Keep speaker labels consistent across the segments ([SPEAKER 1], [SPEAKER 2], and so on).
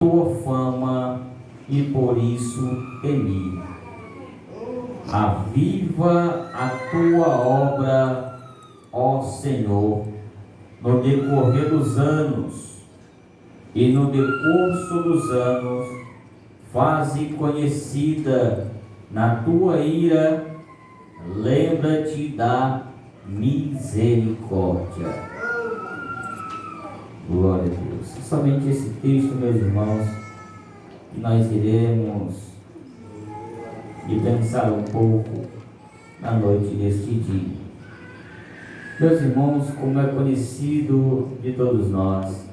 [SPEAKER 1] tua fama e por isso temi. Aviva a tua obra, ó Senhor, no decorrer dos anos, e no decurso dos anos, faze conhecida na tua ira, lembra-te da misericórdia. Glória a Deus. Somente esse texto, meus irmãos, que nós iremos pensar um pouco na noite deste dia. Meus irmãos, como é conhecido de todos nós,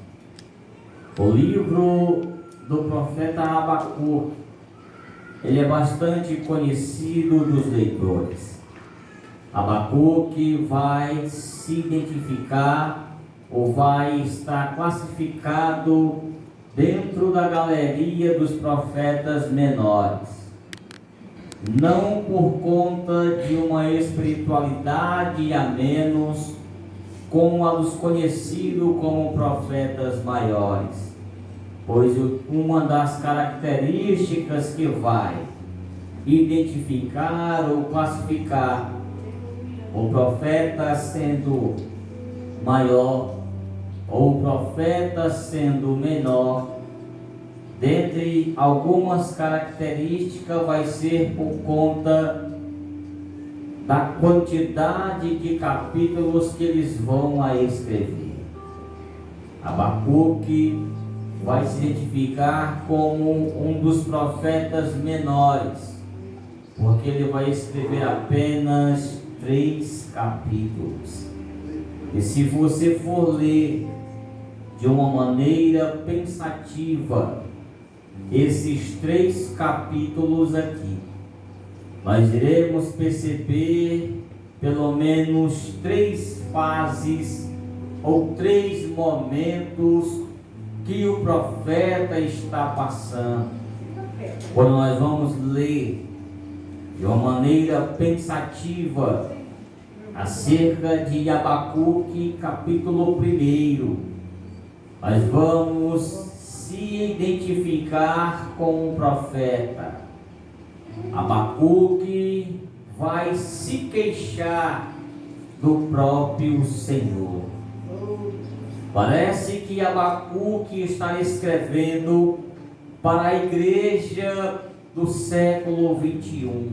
[SPEAKER 1] o livro do profeta Abacuque, ele é bastante conhecido dos leitores. Abacuque vai se identificar ou vai estar classificado dentro da galeria dos profetas menores, não por conta de uma espiritualidade a menos como a dos conhecidos como profetas maiores, pois uma das características que vai identificar ou classificar o profeta sendo maior ou o profeta sendo menor, dentre algumas características, vai ser por conta da quantidade de capítulos que eles vão a escrever. Abacuque vai se identificar como um dos profetas menores, porque ele vai escrever apenas 3 capítulos. E se você for ler de uma maneira pensativa esses 3 capítulos aqui, nós iremos perceber pelo menos 3 fases ou 3 momentos que o profeta está passando. Quando nós vamos ler de uma maneira pensativa acerca de Abacuque, capítulo 1, nós vamos se identificar com o profeta. Abacuque vai se queixar do próprio Senhor. Parece que Abacuque está escrevendo para a igreja do século 21.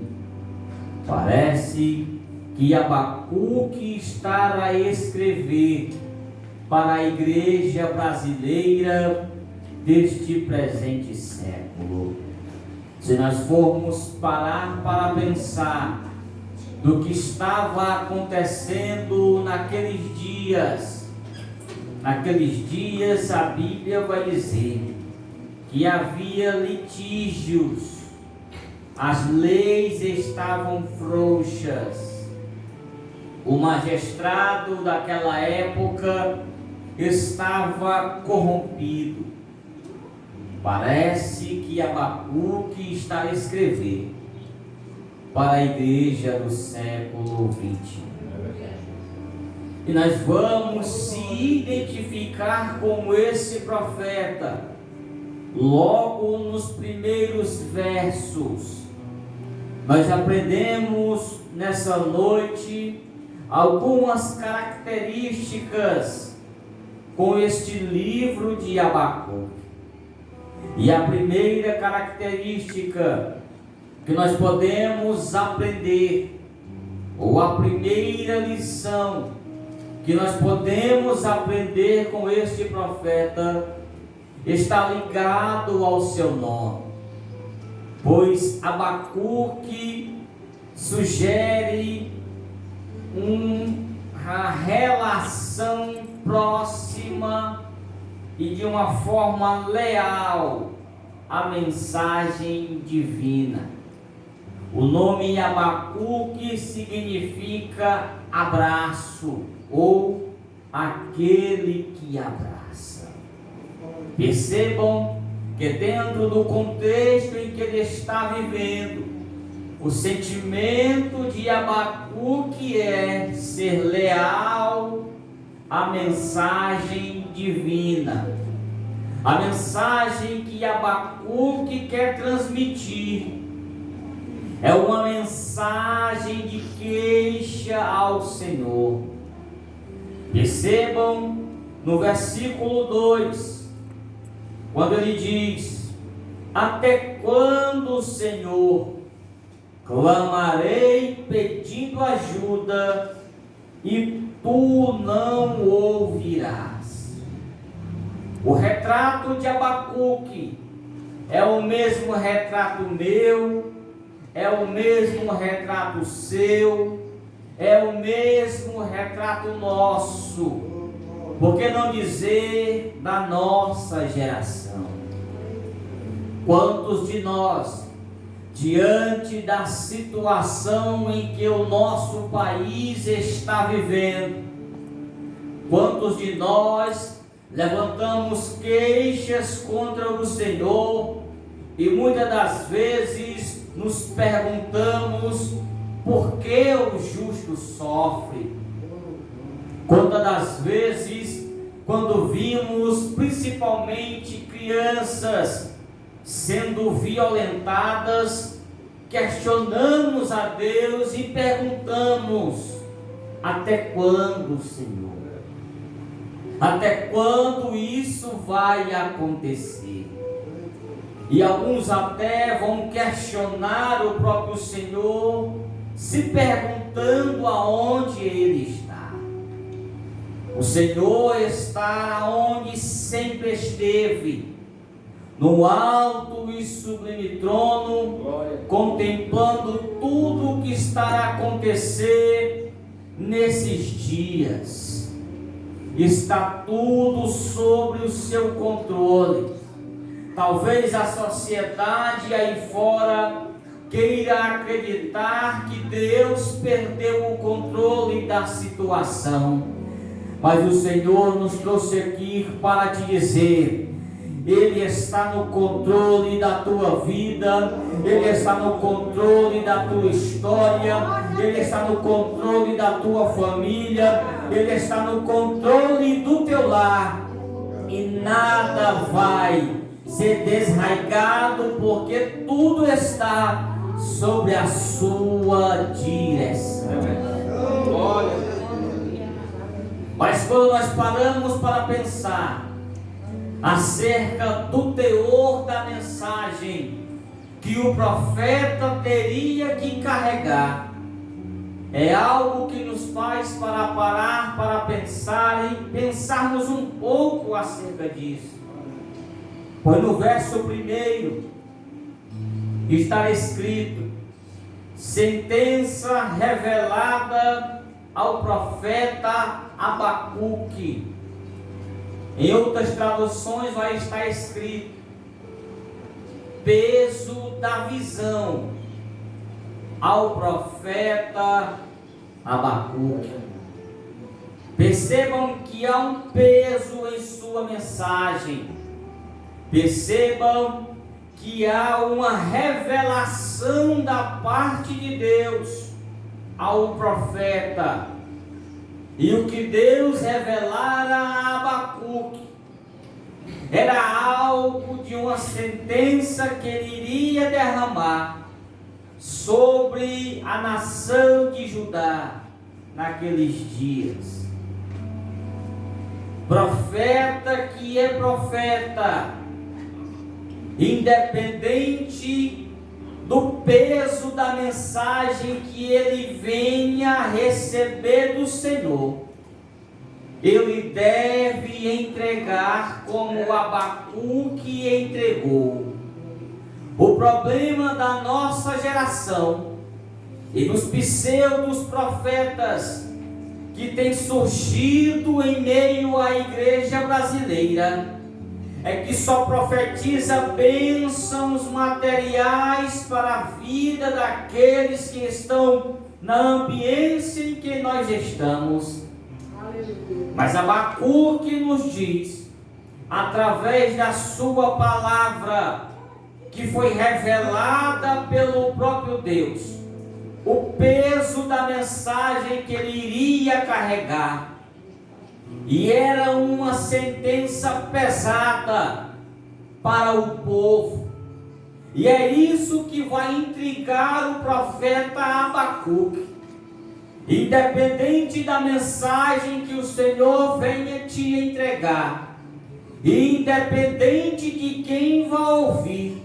[SPEAKER 1] Parece que Abacuque está a escrever para a igreja brasileira deste presente século. Se nós formos parar para pensar do que estava acontecendo naqueles dias a Bíblia vai dizer que havia litígios, as leis estavam frouxas, o magistrado daquela época estava corrompido. Parece que Abacuque está a escrever para a igreja do século 21. E nós vamos se identificar com esse profeta logo nos primeiros versos. Nós aprendemos nessa noite algumas características com este livro de Abacuque. E a primeira característica que nós podemos aprender, ou a primeira lição que nós podemos aprender com este profeta, está ligado ao seu nome, pois Abacuque sugere uma relação próxima e de uma forma leal à mensagem divina. O nome Abacuque significa abraço ou aquele que abraça. Percebam que dentro do contexto em que ele está vivendo, o sentimento de Abacuque é ser leal à mensagem divina. A mensagem que Abacuque quer transmitir é uma mensagem de queixa ao Senhor. Percebam no versículo 2, quando ele diz: até quando, Senhor, clamarei pedindo ajuda e tu não ouvirás? O retrato de Abacuque é o mesmo retrato meu, é o mesmo retrato seu, é o mesmo retrato nosso, por que não dizer da nossa geração? Quantos de nós, diante da situação em que o nosso país está vivendo, quantos de nós levantamos queixas contra o Senhor e muitas das vezes nos perguntamos por que o justo sofre? Quantas das vezes, quando vimos principalmente crianças sendo violentadas, questionamos a Deus e perguntamos: até quando, Senhor? Até quando isso vai acontecer? E alguns até vão questionar o próprio Senhor, se perguntando aonde Ele está. O Senhor está onde sempre esteve, no alto e sublime trono, contemplando tudo o que está a acontecer nesses dias. Está tudo sobre o seu controle. Talvez a sociedade aí fora queira acreditar que Deus perdeu o controle da situação, mas o Senhor nos trouxe aqui para te dizer: Ele está no controle da tua vida, Ele está no controle da tua história, Ele está no controle da tua família, Ele está no controle do teu lar, e nada vai ser desraigado, porque tudo está sobre a sua direção. Mas quando nós paramos para pensar acerca do teor da mensagem que o profeta teria que carregar, é algo que nos faz parar para pensar e pensarmos um pouco acerca disso. Pois no verso 1 está escrito: sentença revelada ao profeta Abacuque. Em outras traduções vai estar escrito: peso da visão ao profeta Abacuque. Percebam que há um peso em sua mensagem. Percebam que há uma revelação da parte de Deus ao profeta. E o que Deus revelara a Abacuque era algo de uma sentença que ele iria derramar sobre a nação de Judá naqueles dias. Profeta que é profeta, independente do peso da mensagem que ele venha receber do Senhor, ele deve entregar como Abacuque entregou. O problema da nossa geração e dos pseudos profetas que tem surgido em meio à igreja brasileira é que só profetiza bênçãos materiais para a vida daqueles que estão na ambiência em que nós estamos. Mas Abacuque nos diz, através da sua palavra, que foi revelada pelo próprio Deus, o peso da mensagem que ele iria carregar. E era uma sentença pesada, para o povo. E é isso que vai intrigar o profeta Abacuque. Independente da mensagem que o Senhor venha te entregar, independente de quem vai ouvir,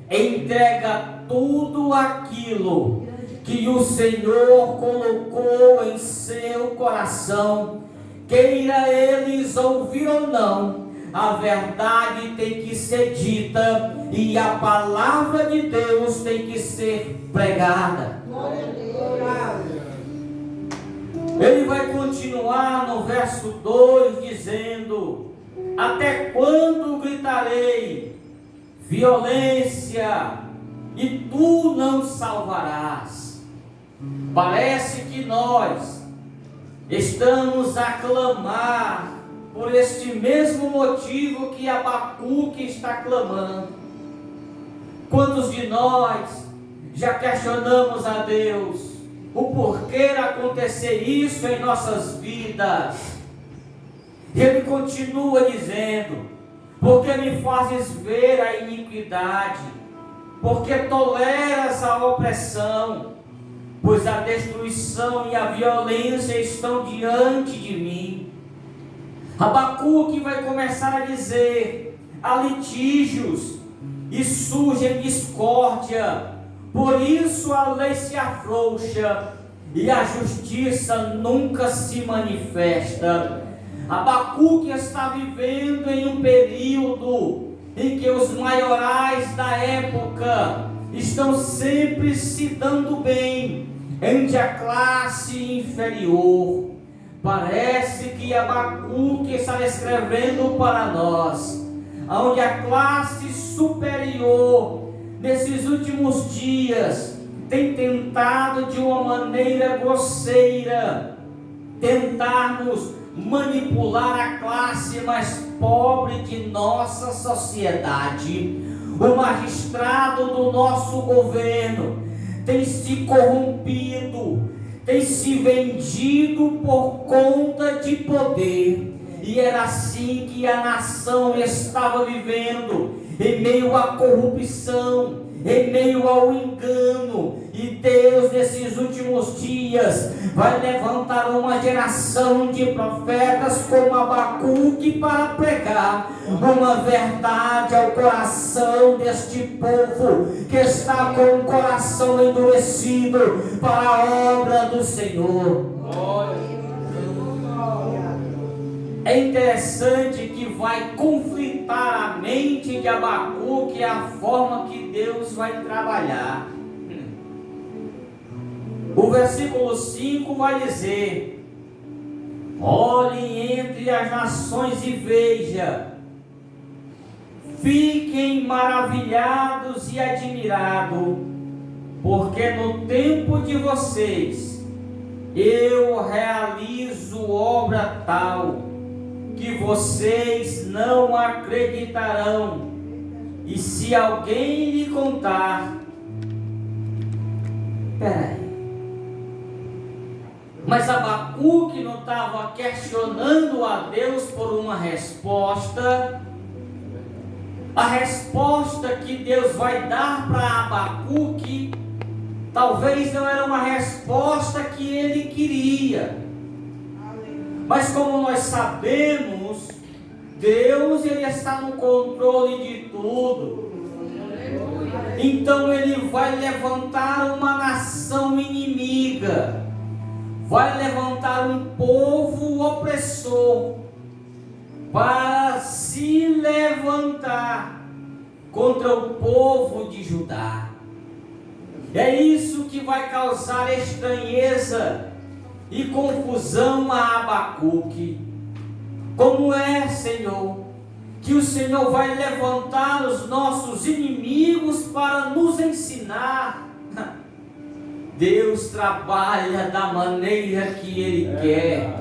[SPEAKER 1] entrega tudo aquilo que o Senhor colocou em seu coração, queira eles ouvir ou não. A verdade tem que ser dita e a palavra de Deus tem que ser pregada. Ele vai continuar no verso 2 dizendo: até quando gritarei violência e tu não salvarás? Parece que nós estamos a clamar por este mesmo motivo que Abacuque está clamando. Quantos de nós já questionamos a Deus o porquê acontecer isso em nossas vidas? E Ele continua dizendo: porque me fazes ver a iniquidade, porque toleras a opressão, pois a destruição e a violência estão diante de mim. Abacuque vai começar a dizer: há litígios e surge discórdia, por isso a lei se afrouxa e a justiça nunca se manifesta. Abacuque está vivendo em um período em que os maiorais da época estão sempre se dando bem entre a classe inferior. Parece que Abacuque está escrevendo para nós, onde a classe superior, nesses últimos dias, tem tentado de uma maneira grosseira, tentar-nos manipular a classe mais pobre de nossa sociedade. O magistrado do nosso governo tem se corrompido, tem se vendido por conta de poder. E era assim que a nação estava vivendo, em meio à corrupção, em meio ao engano. E Deus, nesses últimos dias, vai levantar uma geração de profetas como Abacuque para pregar uma verdade ao coração deste povo que está com o coração endurecido para a obra do Senhor. É interessante que vai conflitar a mente de Abacuque a forma que Deus vai trabalhar. O versículo 5 vai dizer: olhem entre as nações e veja, fiquem maravilhados e admirados, porque no tempo de vocês eu realizo obra tal que vocês não acreditarão, e se alguém lhe contar, peraí, mas Abacuque não estava questionando a Deus por uma resposta. A resposta que Deus vai dar para Abacuque talvez não era uma resposta que ele queria. Mas como nós sabemos, Deus, Ele está no controle de tudo. Então Ele vai levantar uma nação inimiga, vai levantar um povo opressor para se levantar contra o povo de Judá. É isso que vai causar estranheza e confusão a Abacuque. Como é, Senhor, que o Senhor vai levantar os nossos inimigos para nos ensinar? Deus trabalha da maneira que Ele quer.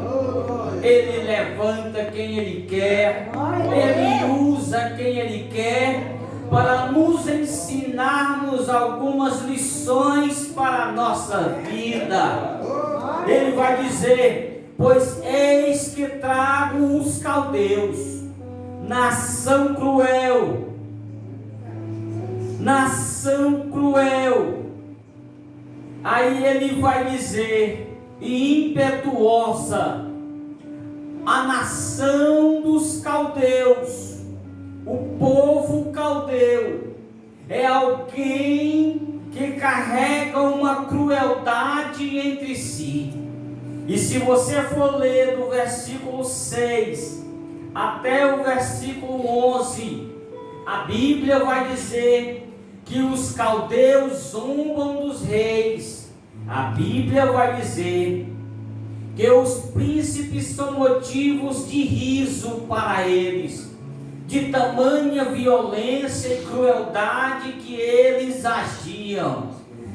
[SPEAKER 1] Ele levanta quem Ele quer. Ele usa quem Ele quer para nos ensinarmos algumas lições para a nossa vida. Ele vai dizer: pois eis que trago os caldeus, nação cruel, nação cruel. Aí ele vai dizer, e impetuosa, a nação dos caldeus, o povo caldeu, é alguém que carrega uma crueldade entre si. E se você for ler do versículo 6 até o versículo 11, a Bíblia vai dizer que os caldeus zombam dos reis. A Bíblia vai dizer que os príncipes são motivos de riso para eles, de tamanha violência e crueldade que eles agiam.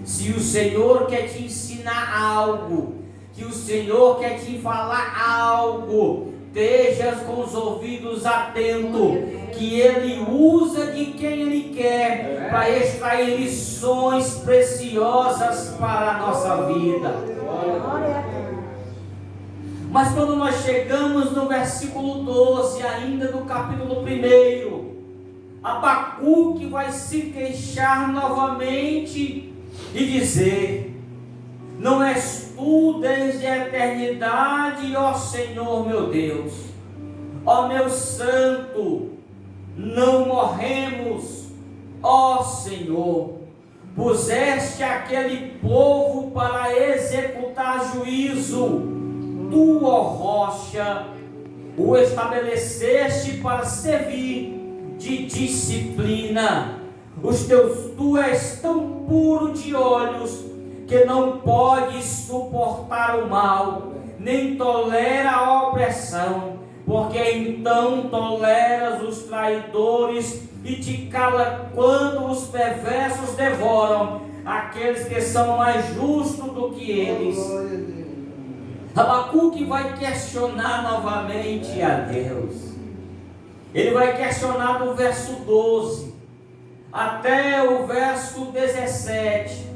[SPEAKER 1] Se o Senhor quer te ensinar algo, que o Senhor quer te falar algo, esteja com os ouvidos atentos, que Ele usa de quem Ele quer para extrair lições preciosas para a nossa vida. Mas quando nós chegamos no versículo 12, ainda do capítulo 1, Abacuque vai se queixar novamente e dizer: não és tu desde a eternidade, ó Senhor meu Deus, ó meu santo, não morremos, ó Senhor, puseste aquele povo para executar juízo, tu, ó rocha, o estabeleceste para servir de disciplina. Tu és tão puro de olhos que não podes suportar o mal, nem tolera a opressão, porque então toleras os traidores e te cala quando os perversos devoram aqueles que são mais justos do que eles. Abacuque vai questionar novamente a Deus. Ele vai questionar do verso 12 até o verso 17.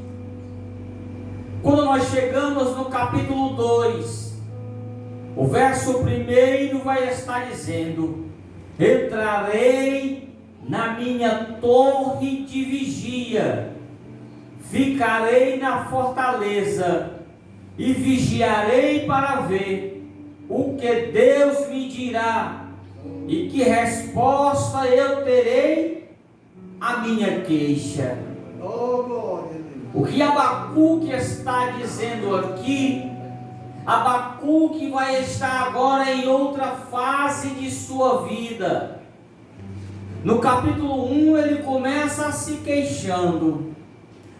[SPEAKER 1] Quando nós chegamos no capítulo 2, o verso 1 vai estar dizendo: entrarei na minha torre de vigia, ficarei na fortaleza e vigiarei para ver o que Deus me dirá e que resposta eu terei à minha queixa. O que Abacuque está dizendo aqui, Abacuque vai estar agora em outra fase de sua vida. No capítulo 1 ele começa se queixando.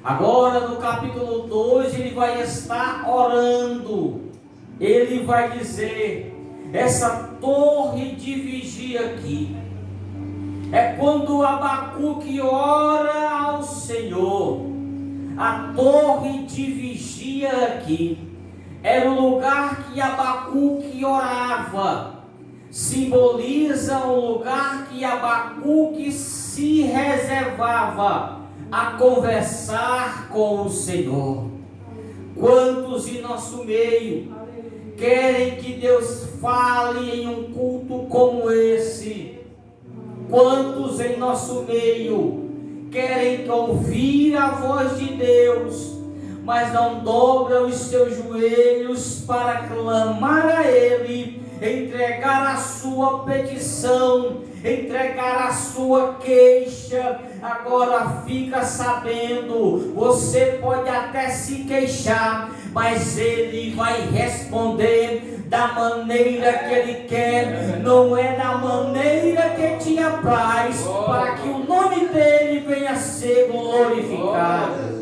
[SPEAKER 1] Agora no capítulo 2 ele vai estar orando. Ele vai dizer: essa torre de vigia aqui é quando Abacuque ora ao Senhor. A torre de vigia aqui era o lugar que Abacuque orava, simboliza o lugar que Abacuque se reservava a conversar com o Senhor. Quantos em nosso meio querem que Deus fale em um culto como esse? Quantos em nosso meio querem ouvir a voz de Deus, mas não dobram os seus joelhos para clamar a Ele, entregar a sua petição, entregar a sua queixa? Agora fica sabendo, você pode até se queixar, mas Ele vai responder da maneira que Ele quer, não é da maneira que te apraz, para que o nome dEle venha a ser glorificado.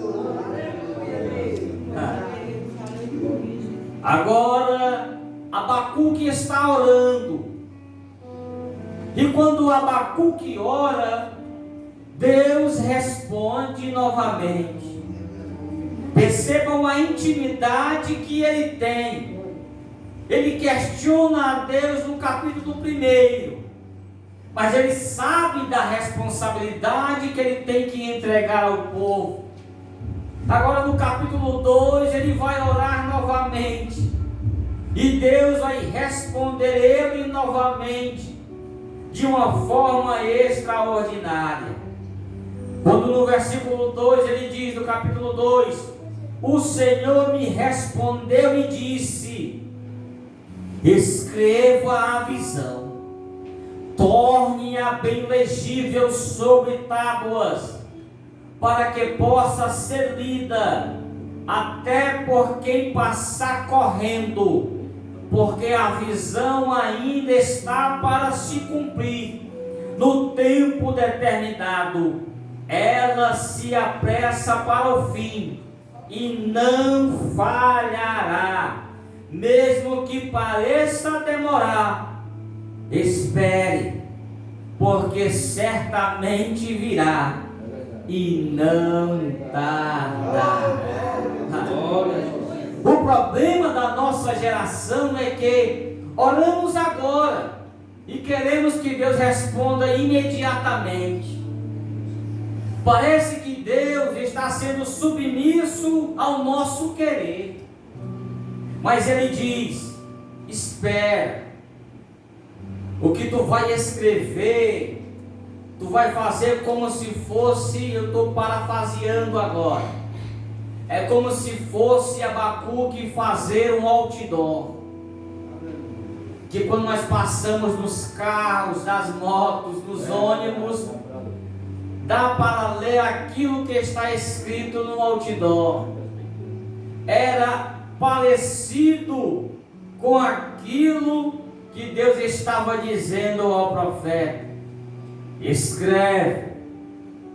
[SPEAKER 1] Agora Abacuque está orando, e quando Abacuque ora, Deus responde novamente. Percebam a intimidade que ele tem. Ele questiona a Deus no capítulo 1, mas ele sabe da responsabilidade que ele tem que entregar ao povo. Agora no capítulo 2 ele vai orar novamente, e Deus vai responder ele novamente, de uma forma extraordinária. Quando no versículo 2 ele diz, no capítulo 2, o Senhor me respondeu e disse: escreva a visão, torne-a bem legível sobre tábuas, para que possa ser lida até por quem passar correndo, porque a visão ainda está para se cumprir no tempo determinado. Ela se apressa para o fim e não falhará, mesmo que pareça demorar. Espere, porque certamente virá e não tardará. O problema da nossa geração é que oramos agora e queremos que Deus responda imediatamente. Parece que Deus está sendo submisso ao nosso querer, mas Ele diz: espera. O que tu vai escrever, tu vai fazer como se fosse, eu estou parafraseando agora, é como se fosse Abacuque fazer um outdoor, que quando nós passamos nos carros, nas motos, nos ônibus, dá para ler aquilo que está escrito no outdoor. Era parecido com aquilo que Deus estava dizendo ao profeta: escreve,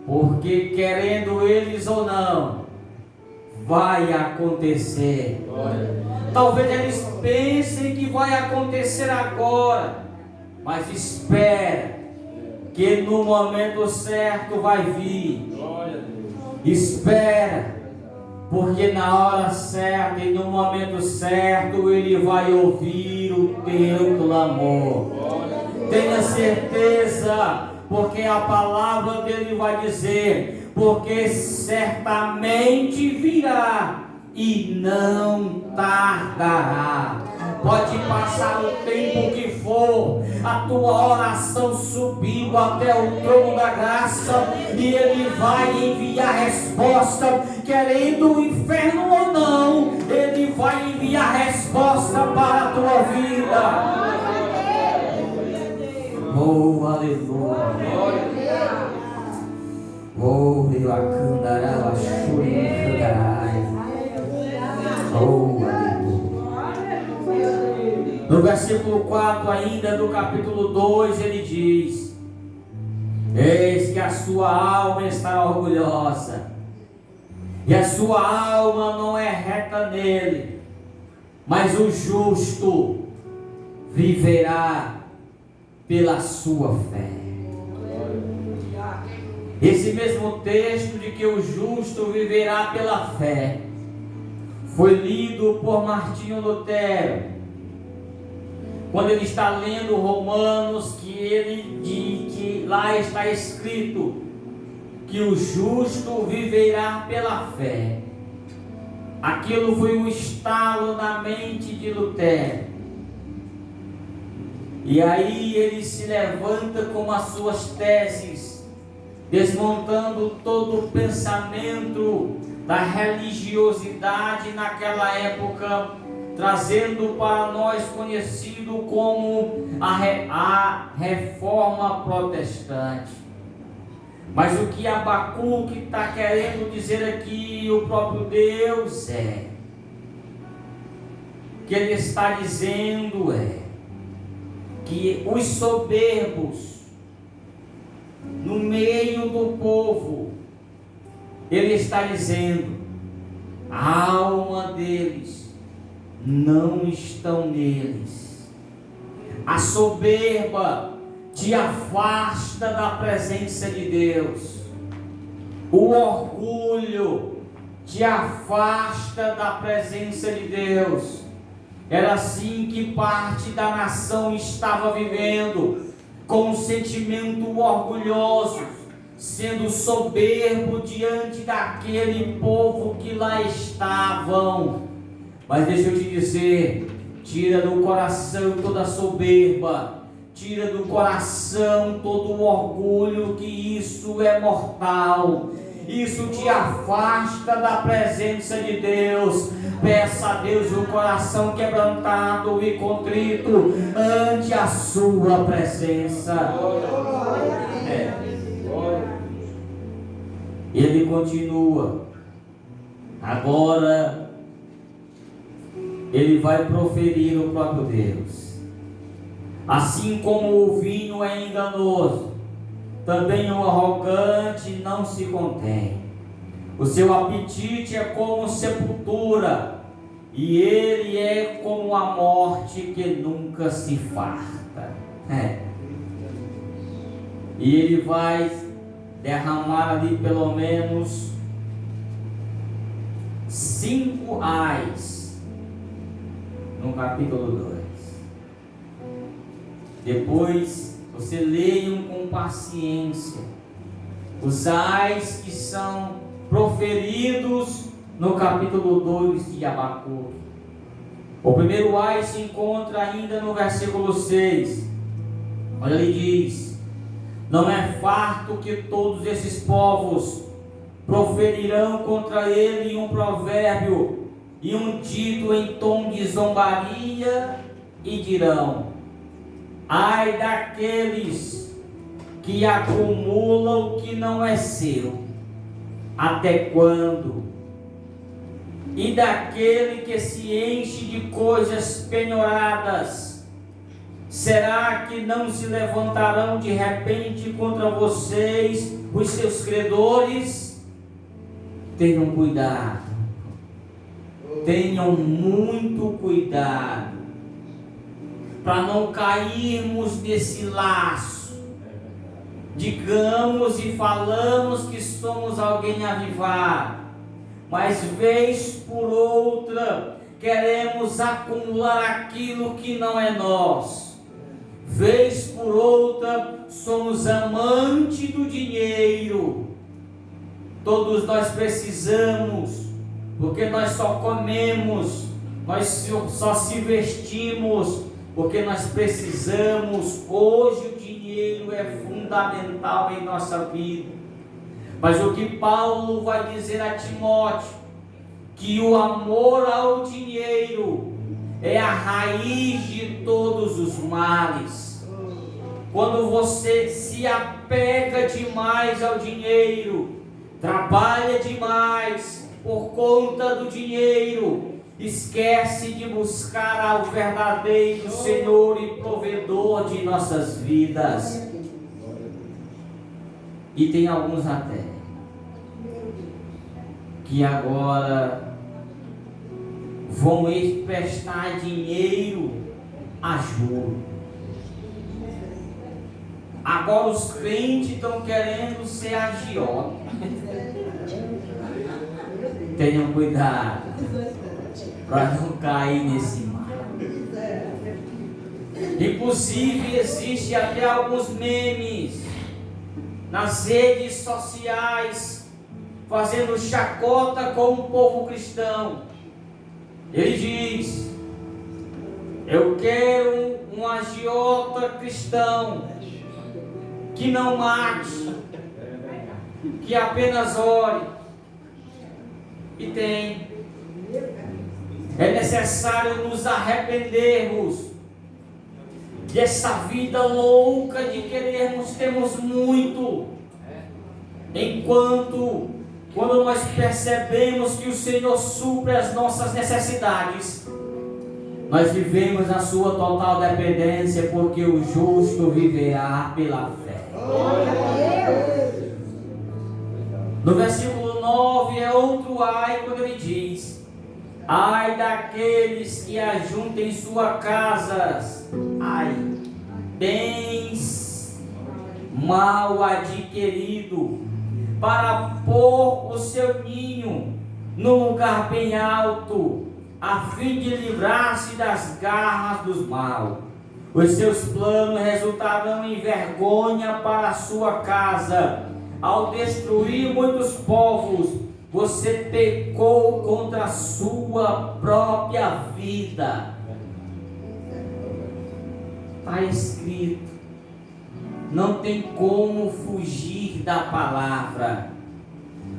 [SPEAKER 1] porque querendo eles ou não, vai acontecer. Talvez eles pensem que vai acontecer agora, mas espera, que no momento certo vai vir. Espera, porque na hora certa e no momento certo Ele vai ouvir o teu clamor. Tenha certeza, porque a palavra dele vai dizer: porque certamente virá e não tardará. Pode passar o tempo que for, a tua oração subiu até o trono da graça, e Ele vai enviar resposta, querendo o inferno ou não, Ele vai enviar resposta para a tua vida. Oh, aleluia. Oh, Ilacandará, Xuricarai. Oh, aleluia. No versículo 4 ainda do capítulo 2 ele diz: eis que a sua alma está orgulhosa, e a sua alma não é reta nele, mas o justo viverá pela sua fé. Esse mesmo texto de que o justo viverá pela fé foi lido por Martinho Lutero, quando ele está lendo Romanos, que ele diz que lá está escrito que o justo viverá pela fé. Aquilo foi um estalo na mente de Lutero. E aí ele se levanta com as suas teses, desmontando todo o pensamento da religiosidade naquela época, trazendo para nós conhecido como a reforma protestante. Mas o que Abacuque está querendo dizer aqui, o próprio Deus que ele está dizendo que os soberbos no meio do povo, ele está dizendo, a alma deles não estão neles. A soberba te afasta da presença de Deus. O orgulho te afasta da presença de Deus. Era assim que parte da nação estava vivendo, com um sentimento orgulhoso, sendo soberbo diante daquele povo que lá estavam. Mas deixa eu te dizer, tira do coração toda soberba, tira do coração todo o orgulho, que isso é mortal. Isso te afasta da presença de Deus. Peça a Deus o coração quebrantado e contrito ante a sua presença. Ele continua. Agora ele vai proferir o próprio Deus. Assim como o vinho é enganoso, também o arrogante não se contém. O seu apetite é como sepultura, e ele é como a morte que nunca se farta. E ele vai derramar ali pelo menos 5 ais no capítulo 2. Depois você leiam com paciência os ais que são proferidos no capítulo 2 de Abacuque. O primeiro ai se encontra ainda no versículo 6. Olha, ele diz: não é farto que todos esses povos proferirão contra ele um provérbio e um dito em tom de zombaria, e dirão: ai daqueles que acumulam o que não é seu, até quando? E daquele que se enche de coisas penhoradas, será que não se levantarão de repente contra vocês os seus credores? Tenham cuidado, tenham muito cuidado, para não cairmos nesse laço. Digamos e falamos que somos alguém avivado, mas vez por outra queremos acumular aquilo que não é nosso. Vez por outra somos amantes do dinheiro. Todos nós precisamos, porque nós só comemos, nós só se vestimos, porque nós precisamos. Hoje o dinheiro é fundamental em nossa vida. Mas o que Paulo vai dizer a Timóteo, que o amor ao dinheiro é a raiz de todos os males. Quando você se apega demais ao dinheiro, trabalha demais por conta do dinheiro, esquece de buscar ao verdadeiro Senhor e provedor de nossas vidas. E tem alguns até que agora vão emprestar dinheiro a juros. Agora os crentes estão querendo ser agiota. Tenham cuidado para não cair nesse mal. Inclusive existe até alguns memes nas redes sociais fazendo chacota com o povo cristão. Ele diz: eu quero um agiota cristão que não mate, que apenas ore. E tem. É necessário nos arrependermos dessa vida louca de querermos termos muito, enquanto quando nós percebemos que o Senhor supre as nossas necessidades, nós vivemos na sua total dependência, porque o justo viverá pela fé. No versículo 9 é outro ai, quando ele diz: ai daqueles que ajuntem suas casas, ai, bens mal adquirido, para pôr o seu ninho num lugar bem alto, a fim de livrar-se das garras dos maus. Os seus planos resultarão em vergonha para a sua casa. Ao destruir muitos povos, você pecou contra a sua própria vida. está escrito. Não tem como fugir da palavra.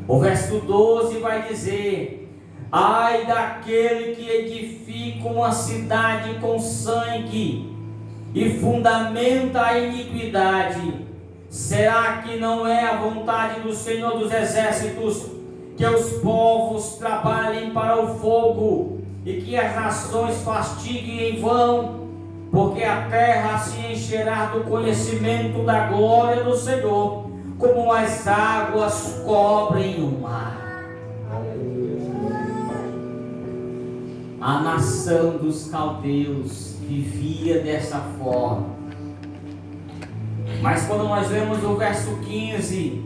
[SPEAKER 1] O verso 12 vai dizer: ai daquele que edifica uma cidade com sangue e fundamenta a iniquidade. Será que não é a vontade do Senhor dos Exércitos que os povos trabalhem para o fogo e que as nações fastiguem em vão? Porque a terra se encherá do conhecimento da glória do Senhor, como as águas cobrem o mar. A nação dos caldeus vivia dessa forma. Mas quando nós vemos o verso 15: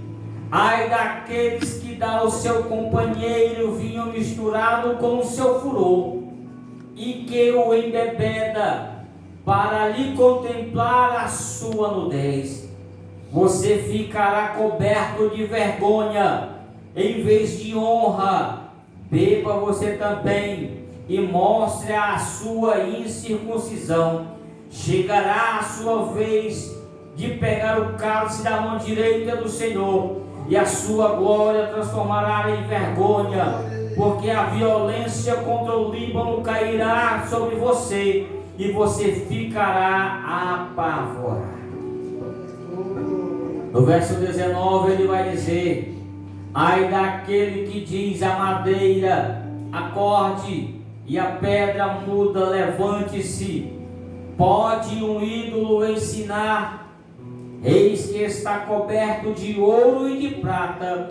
[SPEAKER 1] ai daqueles que dá ao seu companheiro vinho misturado com o seu furor, e que o embebeda para lhe contemplar a sua nudez. Você ficará coberto de vergonha, em vez de honra. Beba você também, e mostre a sua incircuncisão. Chegará a sua vez de pegar o cálice da mão direita do Senhor, e a sua glória transformará em vergonha, porque a violência contra o Líbano cairá sobre você, e você ficará apavorado. No verso 19 ele vai dizer: ai daquele que diz à madeira, acorde, e a pedra muda, levante-se. Pode um ídolo ensinar? Eis que está coberto de ouro e de prata,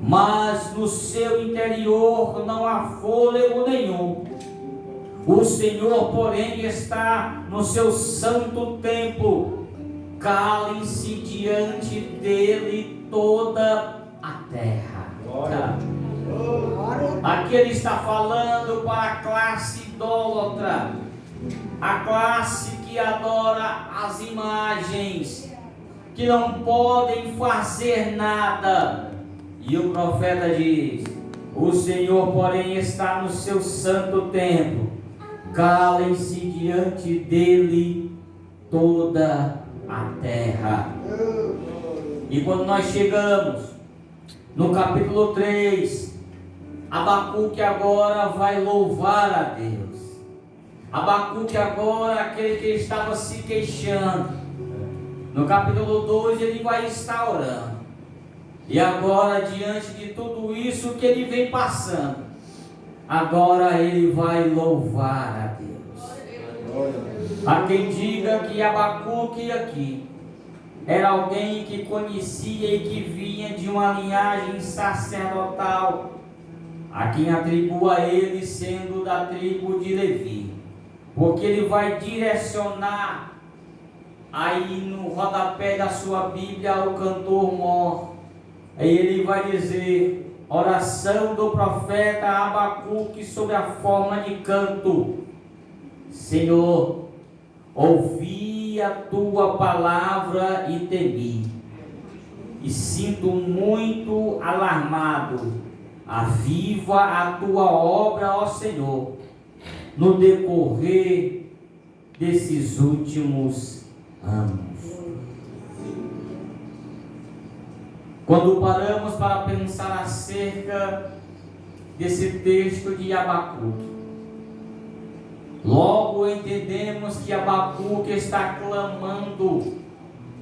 [SPEAKER 1] mas no seu interior não há fôlego nenhum. O Senhor, porém, está no seu santo templo. Calem-se diante dele toda a terra. Aqui ele está falando para a classe idólatra, a classe que adora as imagens, que não podem fazer nada. E o profeta diz: o Senhor, porém, está no seu santo templo. Calem-se diante dele toda a terra. E quando nós chegamos no capítulo 3, Abacuque agora vai louvar a Deus. Abacuque agora, aquele que estava se queixando, no capítulo 2 ele vai estar orando. E agora, diante de tudo isso que ele vem passando, agora ele vai louvar a Deus. Há quem diga que Abacuque aqui era alguém que conhecia e que vinha de uma linhagem sacerdotal. Há quem atribua a ele sendo da tribo de Levi, porque ele vai direcionar aí no rodapé da sua Bíblia o cantor mor. Aí ele vai dizer: oração do profeta Abacuque sobre a forma de canto. Senhor, ouvi a tua palavra e temi, e sinto muito alarmado. Aviva a tua obra, ó Senhor, no decorrer desses últimos anos. Quando paramos para pensar acerca desse texto de Abacuque, logo entendemos que Abacuque está clamando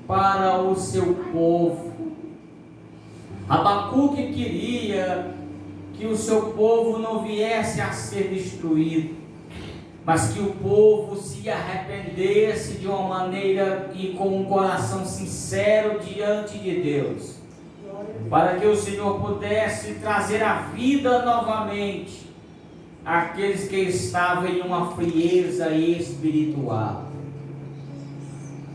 [SPEAKER 1] para o seu povo. Abacuque queria que o seu povo não viesse a ser destruído, mas que o povo se arrependesse de uma maneira e com um coração sincero diante de Deus, para que o Senhor pudesse trazer a vida novamente àqueles que estavam em uma frieza espiritual.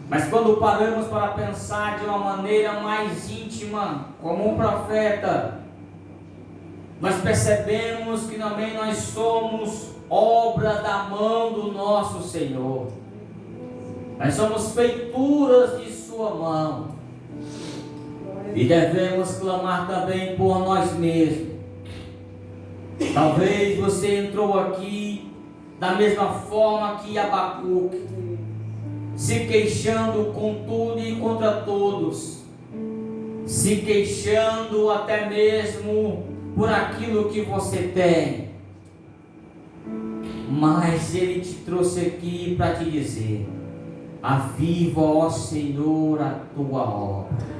[SPEAKER 1] Mas quando paramos para pensar de uma maneira mais íntima, como um profeta, nós percebemos que também nós somos obra da mão do nosso Senhor. Nós somos feituras de sua mão. E devemos clamar também por nós mesmos. Talvez você entrou aqui da mesma forma que Abacuque, se queixando com tudo e contra todos, se queixando até mesmo por aquilo que você tem. Mas Ele te trouxe aqui para te dizer: aviva, ó Senhor, a tua obra.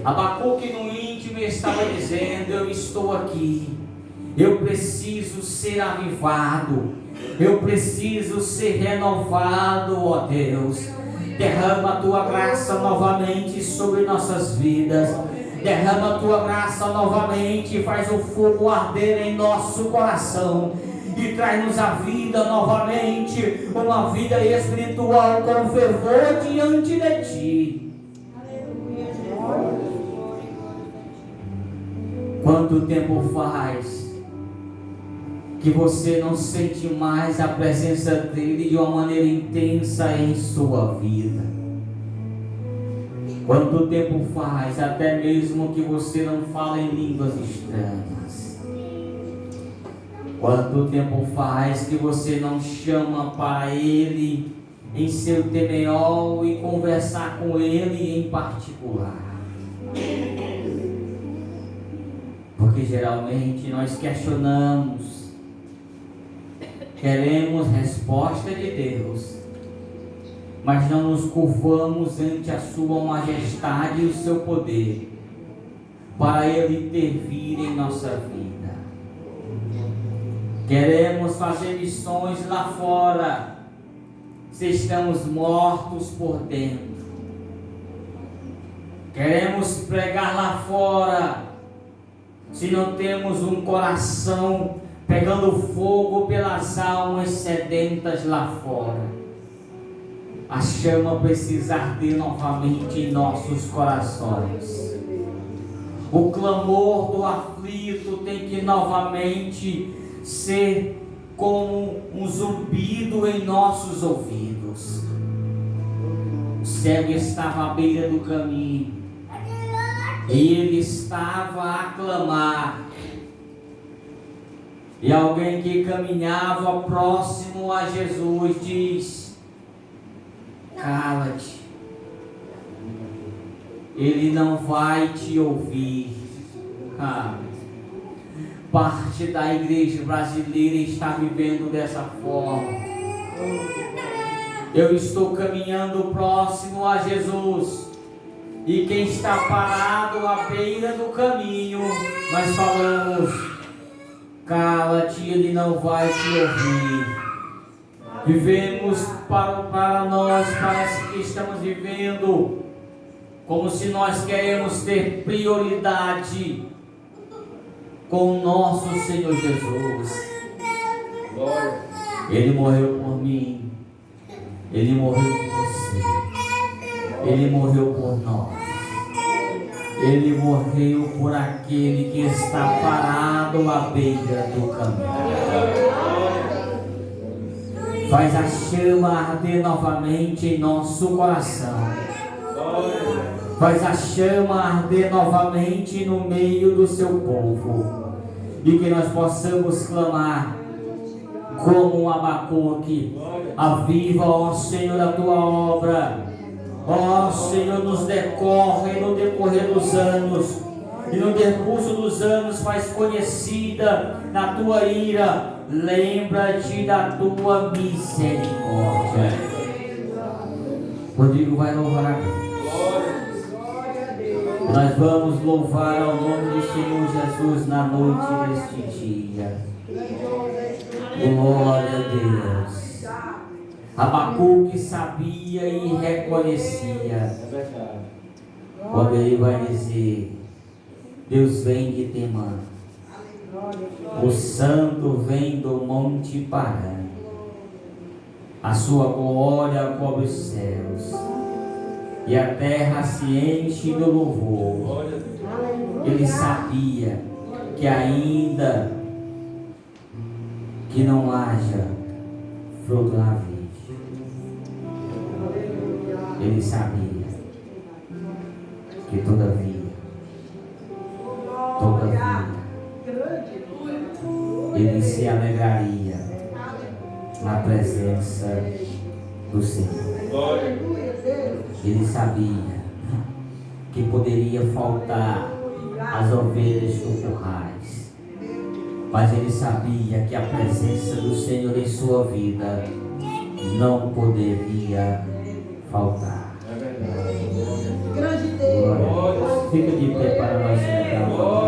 [SPEAKER 1] Abacuque no íntimo estava dizendo: eu estou aqui, eu preciso ser avivado, eu preciso ser renovado, ó Deus. Derrama a tua graça novamente sobre nossas vidas, derrama a tua graça novamente, faz o fogo arder em nosso coração e traz-nos a vida novamente, uma vida espiritual com fervor diante de Ti. Quanto tempo faz que você não sente mais a presença dEle de uma maneira intensa em sua vida? Quanto tempo faz até mesmo que você não fala em línguas estranhas? Quanto tempo faz que você não chama para Ele em seu temeol e conversar com Ele em particular? Porque geralmente nós questionamos, queremos resposta de Deus, mas não nos curvamos ante a sua majestade e o seu poder, para Ele intervir em nossa vida. Queremos fazer missões lá fora, se estamos mortos por dentro. Queremos pregar lá fora, se não temos um coração pegando fogo pelas almas sedentas lá fora. A chama precisa arder novamente em nossos corações. O clamor do aflito tem que novamente ser como um zumbido em nossos ouvidos. O cego estava à beira do caminho e ele estava a clamar. E alguém que caminhava próximo a Jesus diz: cala-te, Ele não vai te ouvir. Parte da igreja brasileira está vivendo dessa forma. Eu estou caminhando próximo a Jesus, e quem está parado à beira do caminho, nós falamos: cala-te, Ele não vai te ouvir. Vivemos para nós, parece que estamos vivendo como se nós queremos ter prioridade com o nosso Senhor Jesus. Ele morreu por mim, Ele morreu por você, Ele morreu por nós, Ele morreu por aquele que está parado à beira do caminho. Faz a chama arder novamente em nosso coração. Faz a chama arder novamente no meio do seu povo. E que nós possamos clamar como um Abacuque: aviva, ó Senhor, a tua obra. Ó Senhor, no decorrer dos anos, e no decurso dos anos faz conhecida na tua ira. Lembra-te da tua misericórdia. Rodrigo vai louvar a Deus. Nós vamos louvar ao nome do Senhor Jesus na noite deste dia. Glória a Deus. Abacuque sabia e reconhecia. Quando ele vai dizer: Deus vem de Temã, o santo vem do monte Parã, a sua glória cobre os céus, e a terra se enche do louvor. Ele sabia que ainda que não haja fruto na vide, ele sabia que todavia ele se alegraria na presença do Senhor. Ele sabia que poderia faltar as ovelhas do currais, mas ele sabia que a presença do Senhor em sua vida não poderia faltar. Glória a Deus. Fica de pé para nós celebrar.